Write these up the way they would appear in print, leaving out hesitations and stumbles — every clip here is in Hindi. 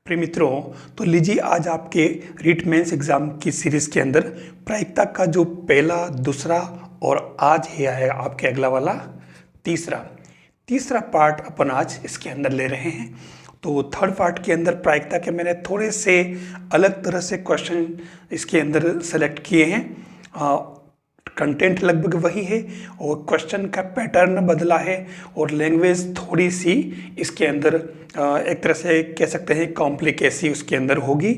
प्रिय मित्रों, तो लीजिए आज आपके रीट मेंस एग्जाम की सीरीज के अंदर प्रायिकता का जो पहला, दूसरा और आज है आपके अगला वाला तीसरा पार्ट अपन आज इसके अंदर ले रहे हैं। तो थर्ड पार्ट के अंदर प्रायिकता के मैंने थोड़े से अलग तरह से क्वेश्चन इसके अंदर सेलेक्ट किए हैं। कंटेंट लगभग वही है और क्वेश्चन का पैटर्न बदला है और लैंग्वेज थोड़ी सी इसके अंदर एक तरह से कह सकते हैं कॉम्प्लिकेसी उसके अंदर होगी,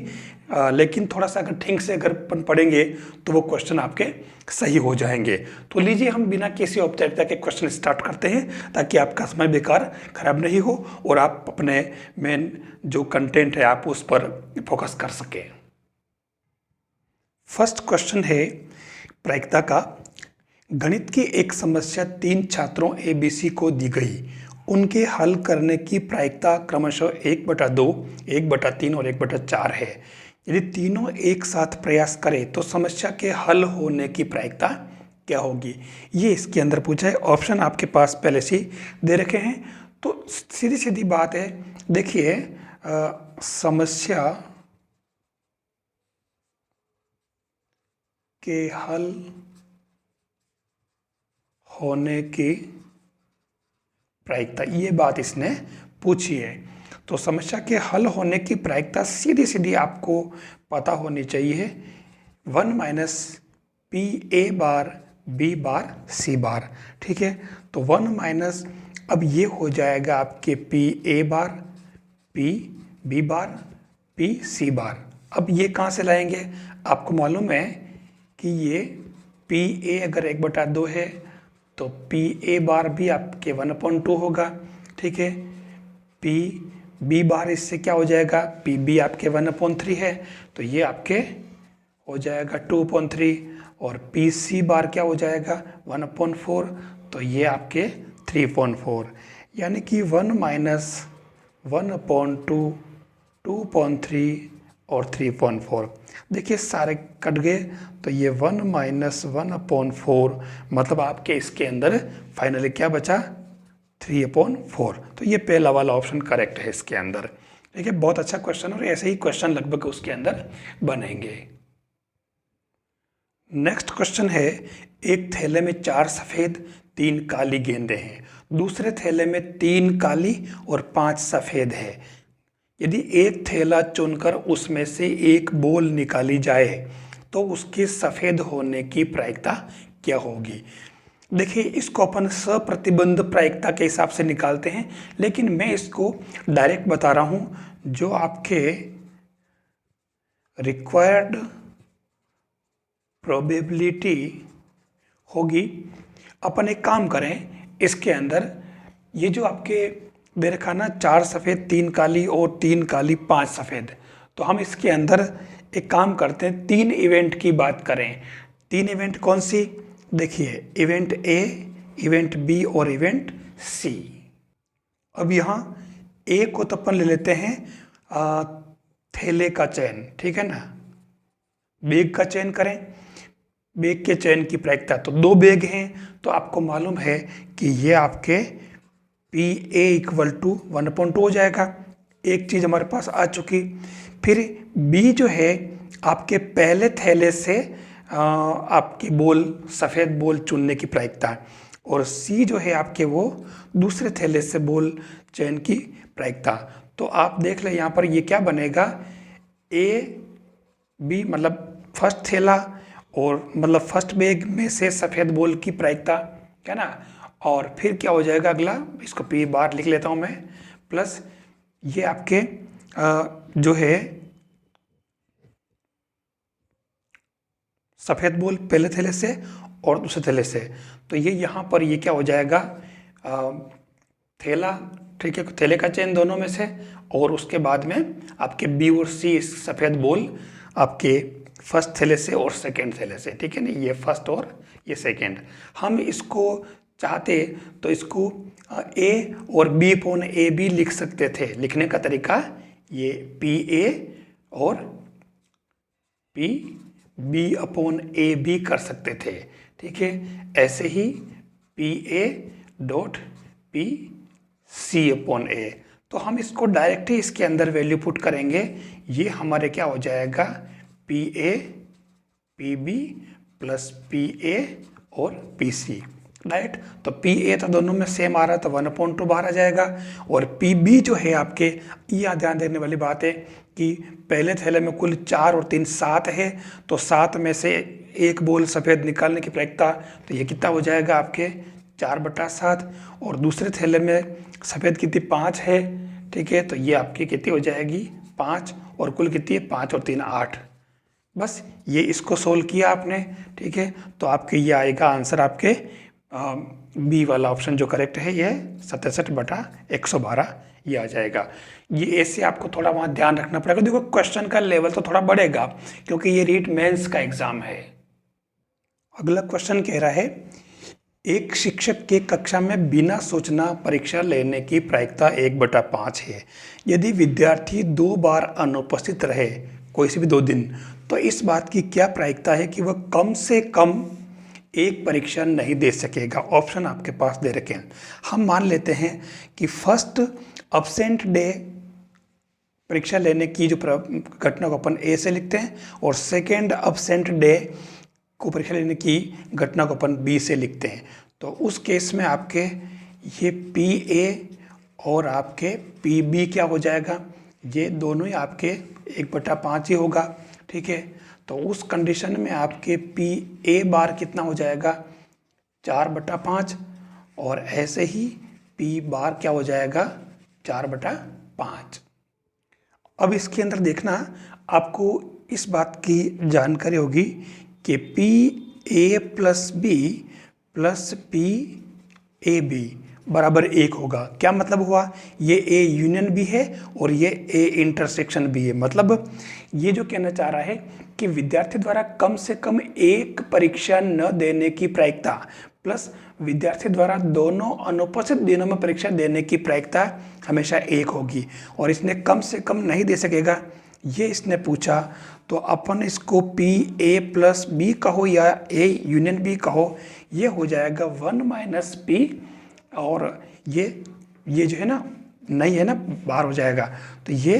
लेकिन थोड़ा सा अगर ठीक से अगर अपन पढ़ेंगे तो वो क्वेश्चन आपके सही हो जाएंगे। तो लीजिए हम बिना किसी औपचारिकता के क्वेश्चन स्टार्ट करते हैं ताकि आपका समय बेकार खराब नहीं हो और आप अपने मेन जो कंटेंट है आप उस पर फोकस कर सकें। फर्स्ट क्वेश्चन है प्रायिकता का। गणित की एक समस्या 3 छात्रों ABC को दी गई। उनके हल करने की प्रायिकता क्रमशः 1/2, 1/3 और 1/4 है। यदि तीनों एक साथ प्रयास करें तो समस्या के हल होने की प्रायिकता क्या होगी? ये इसके अंदर पूछा है। ऑप्शन आपके पास पहले से दे रखे हैं। तो सीधी सीधी बात है, देखिए समस्या के हल होने की प्रायिकता, ये बात इसने पूछी है। तो समस्या के हल होने की प्रायिकता सीधी सीधी आपको पता होनी चाहिए, 1 - PA बार B बार C बार। ठीक है, तो 1 - अब ये हो जाएगा आपके PA बार P B बार P C बार। अब ये कहाँ से लाएंगे? आपको मालूम है कि ये PA अगर 1/2 है तो PA बार भी आपके 1/2 होगा। ठीक है, PB बार इससे क्या हो जाएगा? PB आपके 1/3 है तो ये आपके हो जाएगा 2/3 और PC बार क्या हो जाएगा? 1/4 तो ये आपके 3/4। यानी कि 1 - 1/2, 2/3 और 3/4। देखिए सारे कट गए तो ये 1 - 1/4 मतलब आपके इसके अंदर फाइनली क्या बचा? 3/4। तो ये पहला वाला ऑप्शन करेक्ट है इसके अंदर। ठीक है, बहुत अच्छा क्वेश्चन और ऐसे ही क्वेश्चन लगभग उसके अंदर बनेंगे। नेक्स्ट क्वेश्चन है, एक थैले में 4 सफेद 3 काली गेंदें हैं। दूसरे थैले में 3 काली और 5 सफेद है। यदि एक थैला चुनकर उसमें से एक बॉल निकाली जाए तो उसके सफेद होने की प्रायिकता क्या होगी? देखिए इसको अपन सप्रतिबंध प्रायिकता के हिसाब से निकालते हैं, लेकिन मैं इसको डायरेक्ट बता रहा हूं। जो आपके रिक्वायर्ड प्रोबेबिलिटी होगी, अपन एक काम करें, इसके अंदर ये जो आपके दे रखा ना 4 सफ़ेद 3 काली और 3 काली 5 सफ़ेद, तो हम इसके अंदर एक काम करते हैं, 3 इवेंट की बात करें। 3 इवेंट कौन सी? देखिए इवेंट A, इवेंट B और इवेंट C। अब यहाँ A को तो अपन ले लेते हैं थैले का चयन, ठीक है ना। बैग का चयन करें, बैग के चयन की प्रायिकता, तो 2 बैग हैं तो आपको मालूम है कि ये आपके PA = 1/2 हो जाएगा। एक चीज़ हमारे पास आ चुकी। फिर B जो है आपके पहले थैले से आपकी बॉल सफ़ेद बॉल चुनने की प्रायिकता, और C जो है आपके वो दूसरे थैले से बॉल चयन की प्रायिकता। तो आप देख लें यहाँ पर ये क्या बनेगा, A B मतलब फर्स्ट थैला और मतलब फर्स्ट बैग में से सफ़ेद बॉल की प्रायिकता, क्या ना। और फिर क्या हो जाएगा अगला, इसको P बार लिख लेता हूँ मैं, प्लस ये आपके जो है सफ़ेद बॉल पहले थैले से और दूसरे थैले से, तो ये यहाँ पर ये क्या हो जाएगा थैला, ठीक है, थैले का चयन दोनों में से, और उसके बाद में आपके B और C सफ़ेद बॉल आपके फर्स्ट थैले से और सेकेंड थैले से, ठीक है ना। ये फर्स्ट और ये सेकेंड। हम इसको चाहते तो इसको A और B/AB लिख सकते थे। लिखने का तरीका ये PA और PB/AB कर सकते थे, ठीक है। ऐसे ही PA.PC/A, तो हम इसको डायरेक्ट ही इसके अंदर वैल्यू पुट करेंगे। ये हमारे क्या हो जाएगा, P A P B plus P A और पी सी, राइट। तो पी ए तो दोनों में सेम आ रहा है तो 1/2 बाहर आ जाएगा। और पी बी जो है आपके, यहाँ ध्यान देने वाली बात है कि पहले थैले में कुल 4 और 3 7 है, तो 7 में से एक बोल सफ़ेद निकालने की प्रायिकता, तो ये कितना हो जाएगा आपके 4/7। और दूसरे थैले में सफ़ेद कितनी 5 है, ठीक है, तो ये आपकी कितनी हो जाएगी 5, और कुल कितनी है 5 और 3 8। बस ये इसको सोल्व किया आपने, ठीक है, तो आपके ये आएगा आंसर आपके बी वाला ऑप्शन जो करेक्ट है, ये 67/112 ये आ जाएगा। ये ऐसे आपको थोड़ा वहाँ ध्यान रखना पड़ेगा। देखो क्वेश्चन का लेवल तो थोड़ा बढ़ेगा क्योंकि ये रीट मेंस का एग्जाम है। अगला क्वेश्चन कह रहा है, एक शिक्षक के कक्षा में बिना सूचना परीक्षा लेने की प्रायिकता 1/5 है। यदि विद्यार्थी 2 बार अनुपस्थित रहे कोई से भी 2 दिन, तो इस बात की क्या प्रायिकता है कि वह कम से कम एक परीक्षा नहीं दे सकेगा। ऑप्शन आपके पास दे रखे हैं। हम मान लेते हैं कि फर्स्ट अब्सेंट डे परीक्षा लेने की जो घटना को अपन ए से लिखते हैं, और सेकेंड अब्सेंट डे को परीक्षा लेने की घटना को अपन बी से लिखते हैं। तो उस केस में आपके ये पी ए और आपके पी बी क्या हो जाएगा, ये दोनों ही आपके 1/5 ही होगा, ठीक है। तो उस कंडीशन में आपके पी ए बार कितना हो जाएगा 4/5, और ऐसे ही पी बार क्या हो जाएगा 4/5। अब इसके अंदर देखना, आपको इस बात की जानकारी होगी कि P A plus B plus P A B बराबर 1 होगा। क्या मतलब हुआ, ये ए यूनियन भी है और ये ए इंटरसेक्शन भी है। मतलब ये जो कहना चाह रहा है कि विद्यार्थी द्वारा कम से कम एक परीक्षा न देने की प्रायिकता प्लस विद्यार्थी द्वारा दोनों अनुपस्थित दिनों में परीक्षा देने की प्रायिकता हमेशा 1 होगी, और इसने कम से कम नहीं दे सकेगा ये इसने पूछा। तो अपन इसको पी ए प्लस बी कहो या ए यूनियन बी कहो, ये हो जाएगा 1 - पी, और ये जो है ना नहीं है ना बार हो जाएगा, तो ये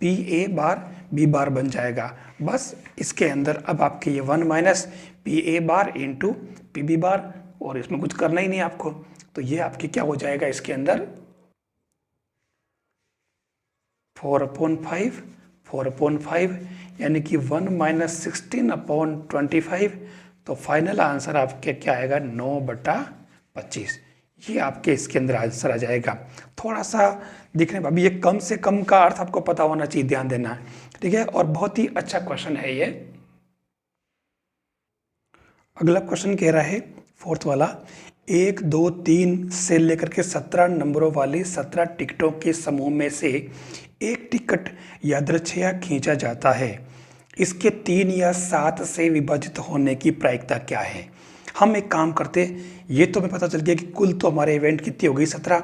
P A bar B bar बन जाएगा। बस इसके अंदर अब आपके ये 1 - P A bar into P B bar, और इसमें कुछ करना ही नहीं आपको। तो ये आपके क्या हो जाएगा इसके अंदर 4/5 यानी कि 1 - 16/25। तो फाइनल आंसर आपके क्या आएगा 9/25। ये आपके इसके अंदर आंसर आ जाएगा। थोड़ा सा दिखने में अभी ये कम से कम का अर्थ आपको पता होना चाहिए, ध्यान देना है, ठीक है। और बहुत ही अच्छा क्वेश्चन है ये। अगला क्वेश्चन कह रहा है फोर्थ वाला, 1 2 3 से लेकर के 17 नंबरों वाली 17 टिकटों के समूह में से एक टिकट यादृच्छिया खींचा जाता है। इसके 3 या 7 से विभाजित होने की प्रायिकता क्या है। हम एक काम करते, ये तो हमें पता चल गया कि कुल तो हमारे इवेंट कितनी हो गई 17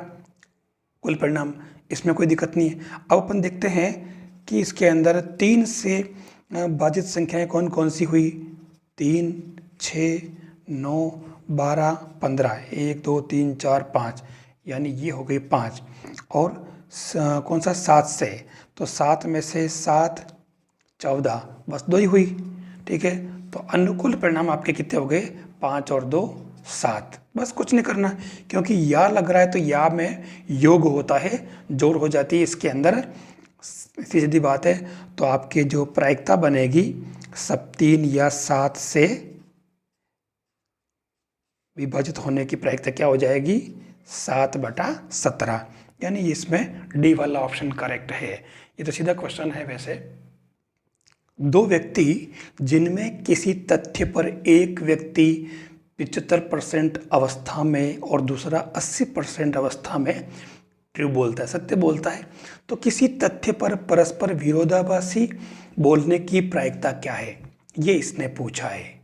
कुल परिणाम, इसमें कोई दिक्कत नहीं है। अब अपन देखते हैं कि इसके अंदर 3 से भाजित संख्याएं कौन कौन सी हुई, 3 6 9 12 15, 1 2 3 4 5, यानी ये हो गई 5। और कौन सा 7 से, तो 7 में से 7 14, बस 2 ही हुई, ठीक है। तो अनुकूल परिणाम आपके कितने हो गए 5 और 2 7। बस कुछ नहीं करना, क्योंकि या लग रहा है तो या में योग होता है, जोड़ हो जाती है इसके अंदर, सीधी बात है। तो आपके जो प्रायिकता बनेगी सब 3 या 7 से विभाजित होने की प्रायिकता क्या हो जाएगी 7/17, यानी इसमें डी वाला ऑप्शन करेक्ट है। ये तो सीधा क्वेश्चन है। वैसे 2 व्यक्ति जिनमें किसी तथ्य पर एक व्यक्ति 75% अवस्था में और दूसरा 80% अवस्था में ट्रू बोलता है, सत्य बोलता है, तो किसी तथ्य पर परस्पर विरोधाभासी बोलने की प्रायिकता क्या है, ये इसने पूछा है।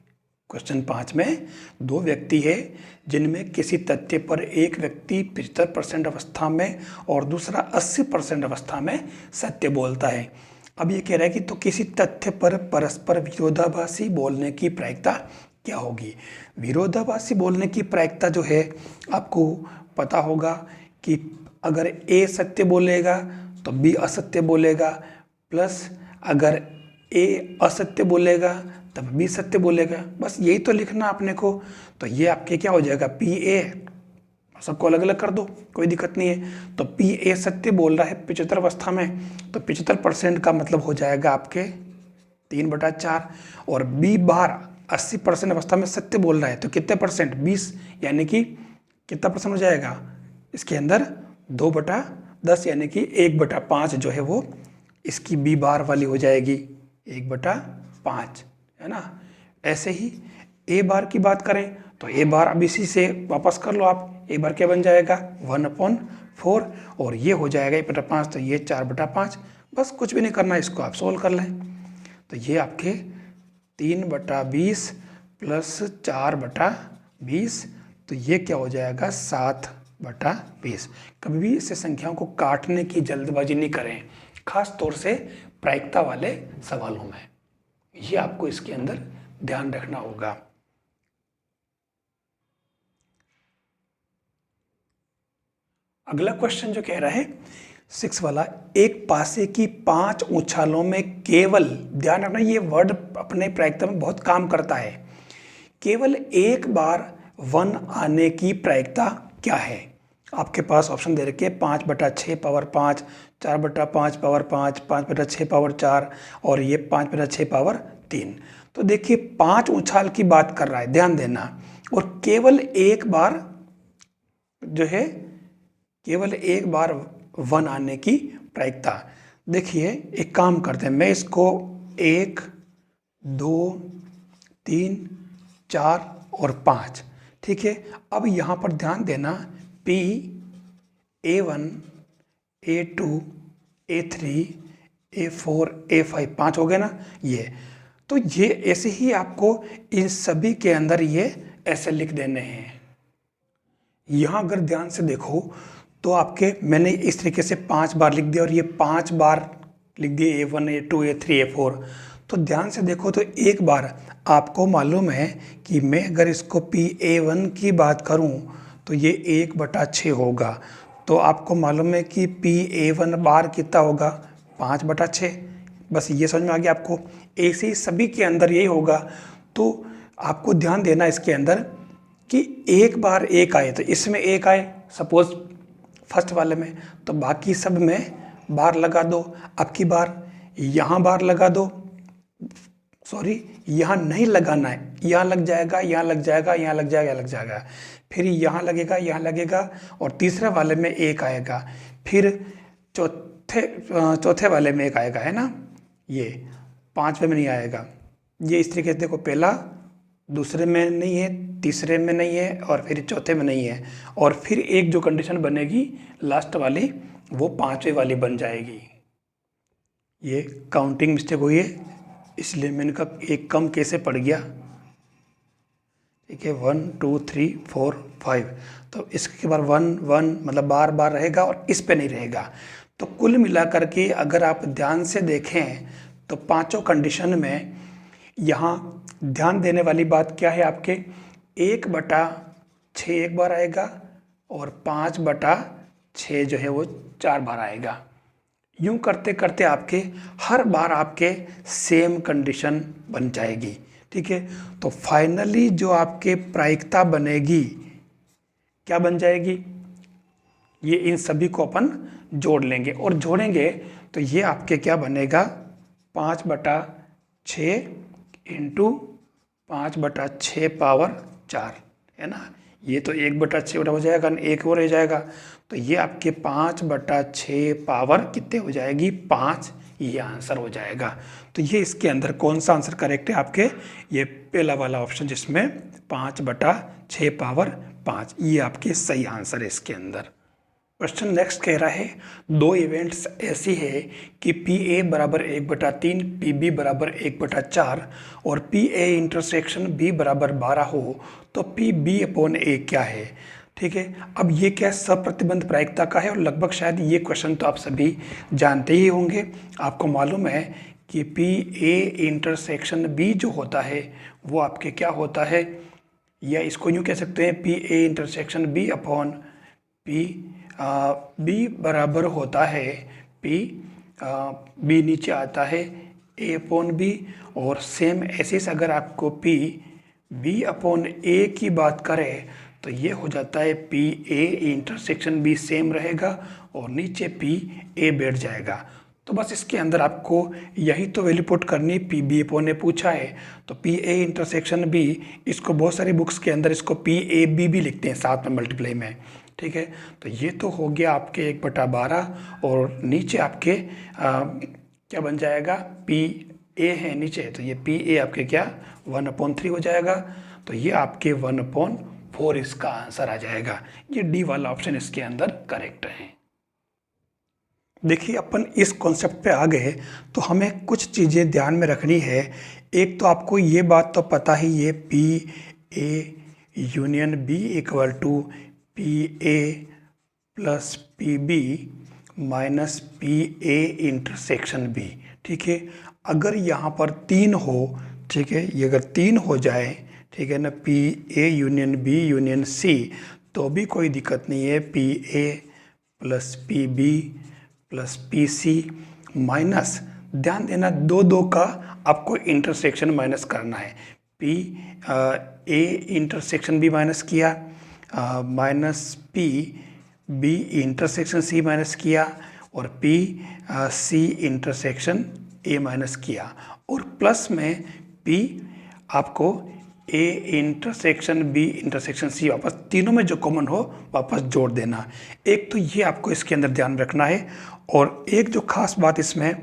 क्वेश्चन 5 में 2 व्यक्ति है जिनमें किसी तथ्य पर एक व्यक्ति 75% अवस्था में और दूसरा 80% अवस्था में सत्य बोलता है। अब ये कह रहा है कि तो किसी तथ्य पर परस्पर विरोधाभासी बोलने की प्रायिकता क्या होगी। विरोधाभासी बोलने की प्रायिकता जो है आपको पता होगा कि अगर ए सत्य बोलेगा तो बी असत्य बोलेगा, प्लस अगर ए असत्य बोलेगा तब बी सत्य बोलेगा। बस यही तो लिखना आपने को। तो ये आपके क्या हो जाएगा, पी ए, सबको अलग अलग कर दो, कोई दिक्कत नहीं है। तो पी ए सत्य बोल रहा है 75 अवस्था में, तो 75% का मतलब हो जाएगा आपके 3/4। और बी बार 80% अवस्था में सत्य बोल रहा है, तो कितने परसेंट, 20, यानी कि कितना परसेंट हो जाएगा इसके अंदर, 2/10, यानी कि 1/5 जो है वो इसकी बी बार वाली हो जाएगी, 1/5, है ना। ऐसे ही ए बार की बात करें तो ए बार अब इसी से वापस कर लो आप, ए बार क्या बन जाएगा 1/4, और ये हो जाएगा 1/5, तो ये 4/5। बस कुछ भी नहीं करना, इसको आप सोल्व कर लें। तो ये आपके 3/20 प्लस 4/20, तो ये क्या हो जाएगा 7/20। कभी भी इससे संख्याओं को काटने की जल्दबाजी नहीं करें, खास तौर से प्रायिकता वाले सवालों में। ये आपको इसके अंदर ध्यान रखना होगा। अगला क्वेश्चन जो कह रहा है 6 वाला, एक पासे की 5 उछालों में केवल, ध्यान रखना ये वर्ड अपने प्रायिकता में बहुत काम करता है, केवल एक बार 1 आने की प्रायिकता क्या है। आपके पास ऑप्शन दे रखे 5/6 पावर 5, 4/5 पावर 5, 5/6 पावर 4, और ये 5/6 पावर 3। तो देखिए 5 उछाल की बात कर रहा है, ध्यान देना, और केवल एक बार जो है, केवल एक बार 1 आने की प्रायिकता। देखिए एक काम करते हैं, मैं इसको 1, 2, 3, 4 और 5, ठीक है। अब यहाँ पर ध्यान देना, P, A1, A2, A3, A4, A5, 5 हो गए ना ये। तो ये ऐसे ही आपको इन सभी के अंदर ये ऐसे लिख देने हैं। यहाँ अगर ध्यान से देखो तो आपके, मैंने इस तरीके से 5 बार लिख दिया और ये 5 बार लिख दिए A1, A2, A3, A4। तो ध्यान से देखो तो एक बार आपको मालूम है कि मैं अगर इसको PA1 की बात करूं तो ये 1/6 होगा। तो आपको मालूम है कि PA1 बार कितना होगा, 5/6। बस ये समझ में आ गया आपको। ऐसे ही सभी के अंदर यही होगा। तो आपको ध्यान देना इसके अंदर कि एक बार एक आए, तो इसमें एक आए सपोज फर्स्ट वाले में, तो बाकी सब में बार लगा दो। अब की बार यहाँ बार लगा दो, सॉरी यहाँ नहीं लगाना है, यहाँ लग जाएगा, यहाँ लग जाएगा, यहाँ लग जाएगा, यहाँ लग जाएगा, फिर यहाँ लगेगा, यहाँ लगेगा, और तीसरे वाले में एक आएगा, फिर चौथे वाले में एक आएगा, है ना। ये 5वें में नहीं आएगा। ये इस तरीके से देखो, पहला दूसरे में नहीं है, तीसरे में नहीं है, और फिर चौथे में नहीं है, और फिर एक जो कंडीशन बनेगी लास्ट वाली वो 5वें वाली बन जाएगी। ये काउंटिंग मिस्टेक हुई है, इसलिए मैंने कहा एक कम कैसे पड़ गया, ठीक है। 1 2 3 4 5, तो इसके बाद 1 1 मतलब बार बार रहेगा और इस पे नहीं रहेगा। तो कुल मिलाकर के अगर आप ध्यान से देखें तो पांचों कंडीशन में यहाँ ध्यान देने वाली बात क्या है, आपके 1/6 एक बार आएगा और 5/6 जो है वो 4 बार आएगा। यूं करते करते आपके हर बार आपके सेम कंडीशन बन जाएगी, ठीक है। तो फाइनली जो आपके प्रायिकता बनेगी क्या बन जाएगी, ये इन सभी को अपन जोड़ लेंगे, और जोड़ेंगे तो ये आपके क्या बनेगा 5/6 इंटू 5/6 पावर 4, है ना। ये तो 1/6 हो जाएगा, एक और रह जाएगा, तो ये आपके 5/6 पावर कितने हो जाएगी 5, ये आंसर हो जाएगा। तो ये इसके अंदर कौन सा आंसर करेक्ट है आपके, ये पहला वाला ऑप्शन जिसमें 5/6 पावर 5, ये आपके सही आंसर है इसके अंदर। क्वेश्चन नेक्स्ट कह रहा है दो इवेंट्स ऐसी है कि PA बराबर 1/3, PB बराबर 1/4 और PA इंटरसेक्शन B बराबर 12 हो तो PB/A क्या है, ठीक है। अब ये क्या सप्रतिबंध प्रायिकता का है, और लगभग शायद ये क्वेश्चन तो आप सभी जानते ही होंगे। आपको मालूम है कि PA इंटरसेक्शन B जो होता है वो आपके क्या होता है, या इसको यूँ कह सकते हैं PA intersection B upon P B बराबर होता है पी, बी नीचे आता है ए अपॉन बी, और सेम ऐसे से अगर आपको पी बी अपॉन ए की बात करें तो ये हो जाता है P A intersection B same रहेगा और नीचे पी ए बैठ जाएगा। तो बस इसके अंदर आपको यही तो वैल्यू पुट करनी, पी बी अपॉन ने पूछा है तो पी ए इंटरसेक्शन बी, इसको बहुत सारी बुक्स के अंदर इसको पी ए बी भी लिखते हैं साथ में मल्टीप्लाई में, ठीक है। तो ये तो हो गया आपके 1/12 और नीचे आपके क्या बन जाएगा, पी ए है नीचे, तो ये पी ए आपके क्या 1/3 हो जाएगा। तो ये आपके 1/4 इसका आंसर आ जाएगा। ये डी वाला ऑप्शन इसके अंदर करेक्ट है। देखिए अपन इस कॉन्सेप्ट पे आ गए तो हमें कुछ चीज़ें ध्यान में रखनी है। एक तो आपको ये बात तो पता ही, ये P A union B equal to P A plus P B minus P A intersection B, ठीक है। अगर यहाँ पर 3 हो, ठीक है, ये अगर 3 हो जाए, ठीक है ना, P A union B union C, तो भी कोई दिक्कत नहीं है। P A plus P B plus P C minus, ध्यान देना 2 का आपको इंटरसेक्शन माइनस करना है। P A intersection B minus किया, minus P B intersection C minus किया, और P C intersection A minus किया, और प्लस में पी आपको A intersection B intersection C वापस तीनों में जो कॉमन हो वापस जोड़ देना। एक तो ये आपको इसके अंदर ध्यान रखना है। और एक जो खास बात इसमें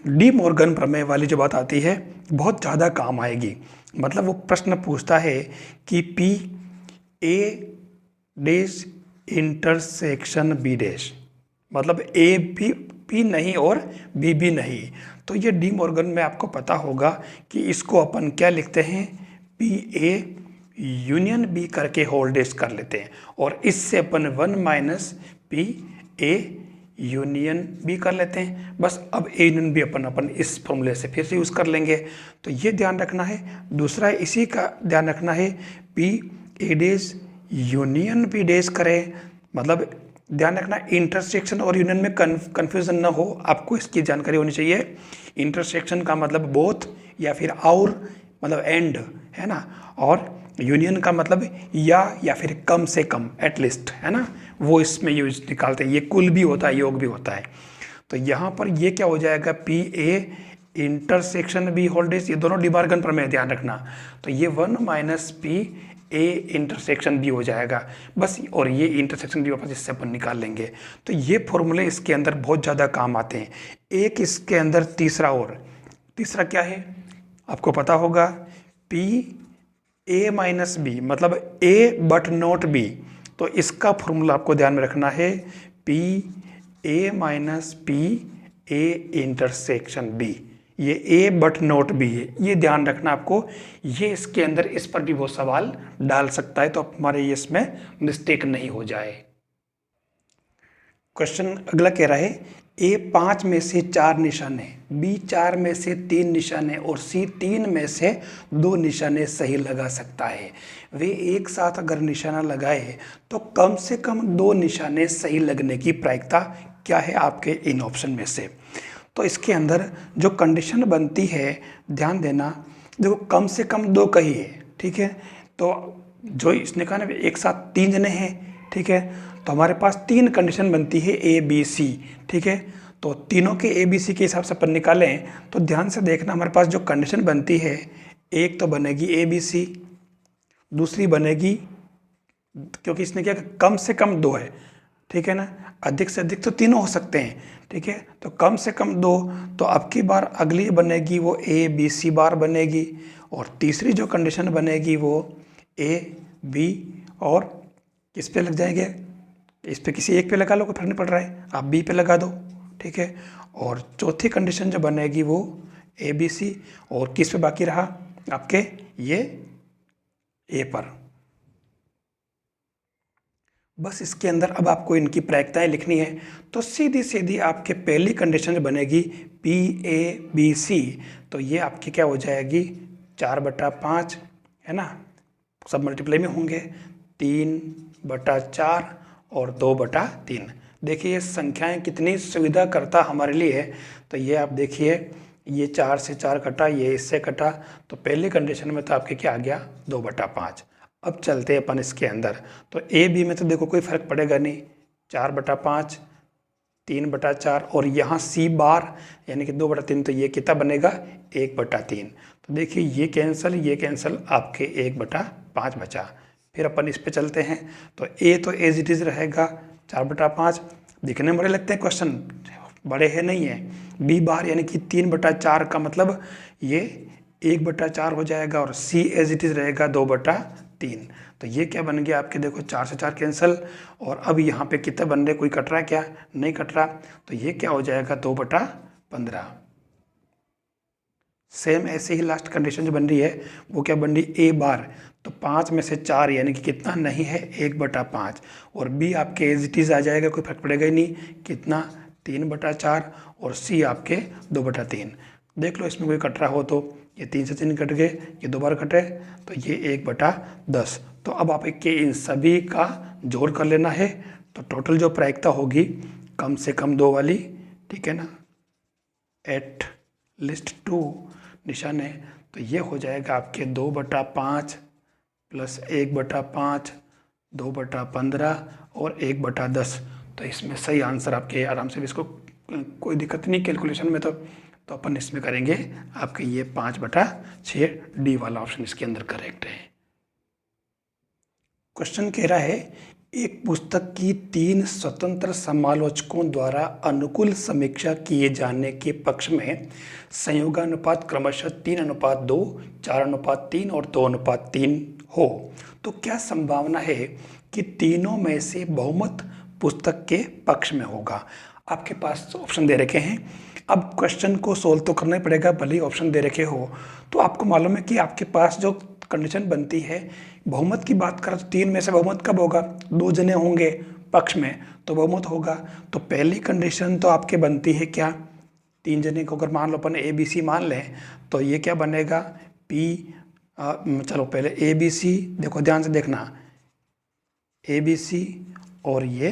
डी मॉर्गन प्रमेय वाली जो बात आती है बहुत ज़्यादा काम आएगी। मतलब वो प्रश्न पूछता है कि P A dash intersection B dash, मतलब ए भी पी नहीं और बी भी नहीं, तो ये डी मॉर्गन में आपको पता होगा कि इसको अपन क्या लिखते हैं, पी ए यूनियन बी करके होल डैश कर लेते हैं, और इससे अपन 1 minus P A union B कर लेते हैं। बस अब ए यूनियन बी अपन इस फॉर्मूले से फिर से यूज़ कर लेंगे। तो ये ध्यान रखना है। दूसरा इसी का ध्यान रखना है, P A dash union B dash करें, मतलब ध्यान रखना इंटरसेक्शन और यूनियन में कन्फ्यूज़न ना हो, आपको इसकी जानकारी होनी चाहिए। इंटरसेक्शन का मतलब बोथ या फिर और, मतलब एंड, है ना, और यूनियन का मतलब या फिर कम से कम, एटलीस्ट, है ना, वो इसमें यूज निकालते हैं। ये कुल भी होता है, योग भी होता है। तो यहाँ पर ये क्या हो जाएगा, P A intersection B whole dash, ये दोनों डी मॉर्गन प्रमेय, ध्यान रखना। तो ये 1 minus P A intersection B हो जाएगा बस, और ये इंटरसेक्शन बी वापस इससे अपन निकाल लेंगे। तो ये फॉर्मूले इसके अंदर बहुत ज़्यादा काम आते हैं। एक इसके अंदर तीसरा क्या है आपको पता होगा, पी ए माइनस बी, मतलब ए बट नॉट बी। तो इसका फॉर्मूला आपको ध्यान में रखना है, P A minus P A intersection B, ये ए बट नॉट बी है, ये ध्यान रखना आपको। ये इसके अंदर इस पर भी वो सवाल डाल सकता है, तो हमारे ये इसमें मिस्टेक नहीं हो जाए। क्वेश्चन अगला कह रहा है, ए 5 में से 4 निशाने, बी 4 में से 3 निशाने और सी 3 में से 2 निशाने सही लगा सकता है। वे एक साथ अगर निशाना लगाए तो कम से कम 2 निशाने सही लगने की प्रायिकता क्या है आपके इन ऑप्शन में से। तो इसके अंदर जो कंडीशन बनती है, ध्यान देना, देखो कम से कम 2 कही है, ठीक है। तो जो इसने कहा ना एक साथ 3 जने हैं, ठीक है, तो हमारे पास 3 कंडीशन बनती है ए बी सी, ठीक है। तो तीनों के ए बी सी के हिसाब से अपन निकालें तो ध्यान से देखना, हमारे पास जो कंडीशन बनती है, एक तो बनेगी ए बी सी, दूसरी बनेगी, क्योंकि इसने क्या कम से कम 2 है, ठीक है ना, अधिक से अधिक तो तीनों हो सकते हैं, ठीक है, तो कम से कम 2, तो अब की बार अगली बनेगी वो ए बी सी बार बनेगी, और तीसरी जो कंडीशन बनेगी वो ए बी और किस पे लग जाएंगे, इस पे किसी एक पे लगा लो, कोई फर्क नहीं पड़ रहा है, आप बी पे लगा दो, ठीक है। और चौथी कंडीशन जो बनेगी वो ए बी सी, और किस पे बाकी रहा आपके ये ए पर। बस इसके अंदर अब आपको इनकी प्रायिकताएं लिखनी है। तो सीधी सीधी आपके पहली कंडीशन जो बनेगी पी ए बी सी, तो ये आपकी क्या हो जाएगी 4/5, है ना, सब मल्टीप्लाई में होंगे, 3/4 और 2/3। देखिए ये संख्याएं कितनी सुविधा करता हमारे लिए है। तो ये आप देखिए, ये 4 से 4 कटा, ये इससे कटा, तो पहली कंडीशन में तो आपके क्या आ गया 2/5। अब चलते हैं अपन इसके अंदर, तो ए बी में तो देखो कोई फर्क पड़ेगा नहीं, 4/5, 3/4, और यहाँ सी बार यानी कि 2/3, तो ये कितना बनेगा 1/3। तो देखिए ये कैंसल, आपके 1/5 बचा। फिर अपन इस पे चलते हैं, तो ए तो एज इट इज़ रहेगा 4/5। दिखने में बड़े लगते हैं क्वेश्चन, बड़े हैं नहीं है। बी बार यानी कि 3/4 का मतलब ये 1/4 हो जाएगा, और सी एज इट इज़ रहेगा 2/3। तो ये क्या बन गया आपके, देखो 4 से 4 कैंसिल, और अब यहाँ पे कितने बन रहे, कोई कट रहा है क्या, नहीं कट रहा, तो ये क्या हो जाएगा 2/15। सेम ऐसे ही लास्ट कंडीशन जो बन रही है वो क्या बन रही, ए बार तो 5 में से 4 यानी कि कितना नहीं है 1/5, और बी आपके एज इट इज़ आ जाएगा, कोई फर्क पड़ेगा ही नहीं, कितना 3/4, और सी आपके 2/3। देख लो इसमें कोई कट रहा हो तो ये 3 से 3 कट गए, ये 2 बार कटे, तो ये 1/10। तो अब आप के इन सभी का जोड़ कर लेना है, तो टोटल जो प्रायिकता होगी कम से कम 2 वाली, ठीक है ना, एट लिस्ट 2 निशान है, तो ये हो जाएगा आपके 2/5 प्लस 1/5, 2/15 और 1/10। तो इसमें सही आंसर आपके, आराम से भी इसको कोई दिक्कत नहीं कैलकुलेशन में, तो अपन इसमें करेंगे आपके ये 5/6, डी वाला ऑप्शन इसके अंदर करेक्ट है। क्वेश्चन कह रहा है एक पुस्तक की 3 स्वतंत्र समालोचकों द्वारा अनुकूल समीक्षा किए जाने के पक्ष में संयोगानुपात क्रमशः 3:2, 4:3 और 2:3 हो, तो क्या संभावना है कि तीनों में से बहुमत पुस्तक के पक्ष में होगा। आपके पास ऑप्शन दे रखे हैं, अब क्वेश्चन को सोल्व तो करना ही पड़ेगा, भले ही ऑप्शन दे रखे हो। तो आपको मालूम है कि आपके पास जो कंडीशन बनती है, बहुमत की बात करें तो 3 में से बहुमत कब होगा, 2 जने होंगे पक्ष में तो बहुमत होगा। तो पहली कंडीशन तो आपके बनती है क्या, 3 जने को अगर मान लो अपन ए बी सी मान लें, तो ये क्या बनेगा पी, चलो पहले ए बी सी, देखो ध्यान से देखना, ए बी सी और ये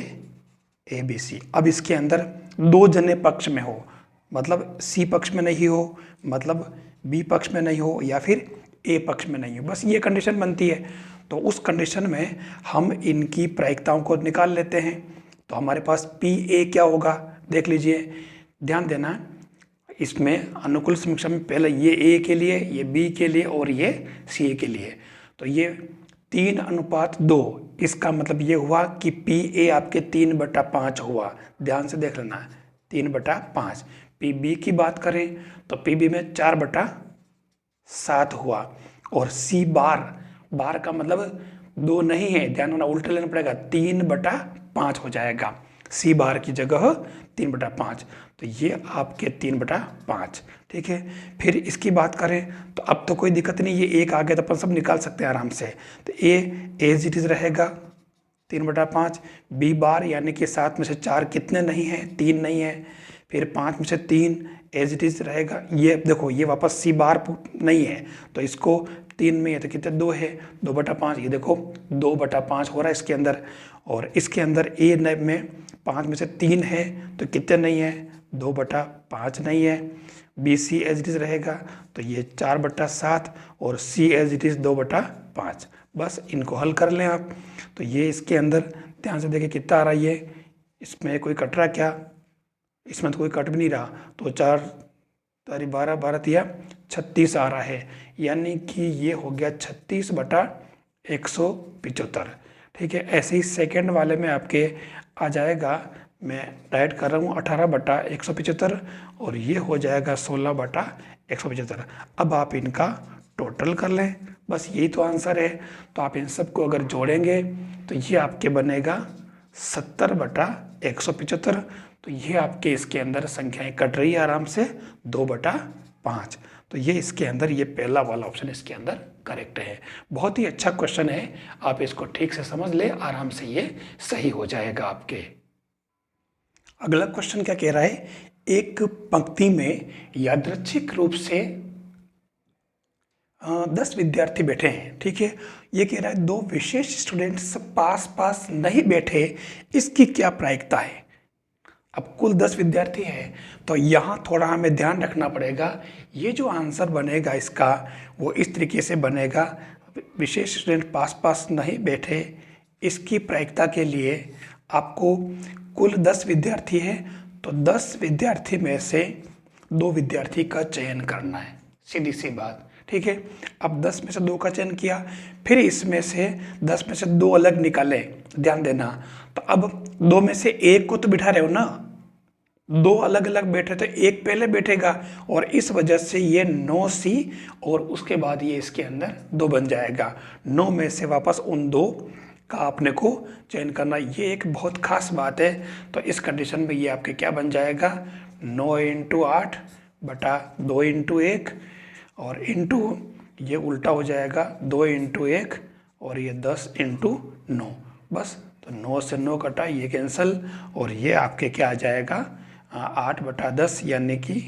ए बी सी। अब इसके अंदर 2 जने पक्ष में हो, मतलब सी पक्ष में नहीं हो, मतलब बी पक्ष में नहीं हो, या फिर ए पक्ष में नहीं हो, बस ये कंडीशन बनती है। तो उस कंडीशन में हम इनकी प्रायिकताओं को निकाल लेते हैं। तो हमारे पास पी ए क्या होगा, देख लीजिए, ध्यान देना, इसमें अनुकूल समीक्षा में पहले ये ए के लिए, ये बी के लिए और ये सी ए के लिए, तो ये 3:2, इसका मतलब ये हुआ कि पी ए आपके 3/5 हुआ, ध्यान से देख लेना, 3/5। पी बी की बात करें तो पी बी में 4/7 हुआ, और सी बार का मतलब 2 नहीं है, ध्यान होना, उल्टा लेना पड़ेगा, 3/5 हो जाएगा, सी बार की जगह 3/5, तो ये आपके 3/5, ठीक है। फिर इसकी बात करें तो अब तो कोई दिक्कत नहीं, ये 1 आ गया तो अपन सब निकाल सकते हैं आराम से। तो ए एज इट इज रहेगा 3/5, बी बार यानी कि 7 में से 4 कितने नहीं है, 3 नहीं है, फिर 5 में से 3 एज इट इज रहेगा, ये देखो ये वापस सी बार नहीं है, तो इसको 3 में है तो कितने 2 है, 2/5, ये देखो 2/5 हो रहा है इसके अंदर, और इसके अंदर ए में 5 में से 3 है तो कितने नहीं है, 2/5 नहीं है। B C as it is रहेगा तो ये 4/7, और सी एज इट इज 2/5, बस इनको हल कर लें आप। तो ये इसके अंदर ध्यान से देखिए कितना आ रहा है, ये इसमें कोई कट रहा क्या, इसमें तो कोई कट भी नहीं रहा, तो 4 तारी 12, 12 36 आ रहा है, यानी कि ये हो गया 36/175, ठीक है। ऐसे ही सेकंड वाले में आपके आ जाएगा, मैं डायरेक्ट कर रहा हूँ 18/175, और ये हो जाएगा 16/175। अब आप इनका टोटल कर लें, बस यही तो आंसर है। तो आप इन सबको अगर जोड़ेंगे तो ये आपके बनेगा 70/175। तो ये आपके इसके अंदर संख्याएं कट रही है आराम से 2/5। तो ये इसके अंदर ये पहला वाला ऑप्शन इसके अंदर करेक्ट है। बहुत ही अच्छा क्वेश्चन है, आप इसको ठीक से समझ ले, आराम से ये सही हो जाएगा आपके। अगला क्वेश्चन क्या कह रहा है, एक पंक्ति में यादृच्छिक रूप से 10 विद्यार्थी बैठे हैं, ठीक है। ये कह रहा है 2 विशेष स्टूडेंट्स पास पास नहीं बैठे, इसकी क्या प्रायिकता है। अब कुल 10 विद्यार्थी है तो यहाँ थोड़ा हमें ध्यान रखना पड़ेगा। ये जो आंसर बनेगा इसका वो इस तरीके से बनेगा, विशेष स्टूडेंट पास पास नहीं बैठे, इसकी प्रायिकता के लिए आपको कुल 10 विद्यार्थी है तो 10 विद्यार्थी में से 2 विद्यार्थी का चयन करना है, सीधी सी बात, ठीक है। अब 10 में से 2 का चयन किया, फिर इसमें से 10 में से 2 अलग निकाले, ध्यान देना। तो अब 2 में से 1 को तो बिठा रहे हो ना, 2 अलग अलग बैठे तो 1 पहले बैठेगा और इस वजह से ये 9C और उसके बाद ये इसके अंदर 2 बन जाएगा। 9 में से वापस उन 2 का आपने को चयन करना, ये एक बहुत खास बात है। तो इस कंडीशन में ये आपके क्या बन जाएगा, 9 × 8 बटा 2 × 1 और इंटू ये उल्टा हो जाएगा 2 × 1 और ये 10 × 9, बस। तो 9 से 9 कटा, ये कैंसिल और ये आपके क्या आ जाएगा 8 बटा 10 यानी कि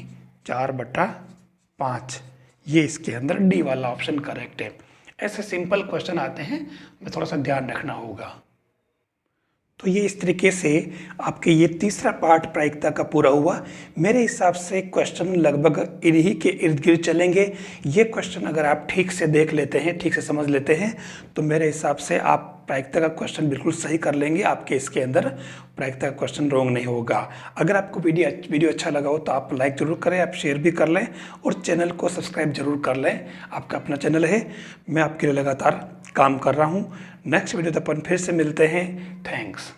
4/5। ये इसके अंदर डी वाला ऑप्शन करेक्ट है। ऐसे सिंपल क्वेश्चन आते हैं, में थोड़ा सा ध्यान रखना होगा। तो ये इस तरीके से आपके ये तीसरा पार्ट प्रायिकता का पूरा हुआ। मेरे हिसाब से क्वेश्चन लगभग इन्हीं के इर्द गिर्द चलेंगे। ये क्वेश्चन अगर आप ठीक से देख लेते हैं, ठीक से समझ लेते हैं, तो मेरे हिसाब से आप प्रायिकता का क्वेश्चन बिल्कुल सही कर लेंगे। आपके इसके अंदर प्रायिकता का क्वेश्चन रॉन्ग नहीं होगा। अगर आपको वीडियो अच्छा लगा हो तो आप लाइक ज़रूर करें, आप शेयर भी कर लें और चैनल को सब्सक्राइब जरूर कर लें। आपका अपना चैनल है, मैं आपके लिए लगातार काम कर रहा हूँ। नेक्स्ट वीडियो तो अपन फिर से मिलते हैं। थैंक्स।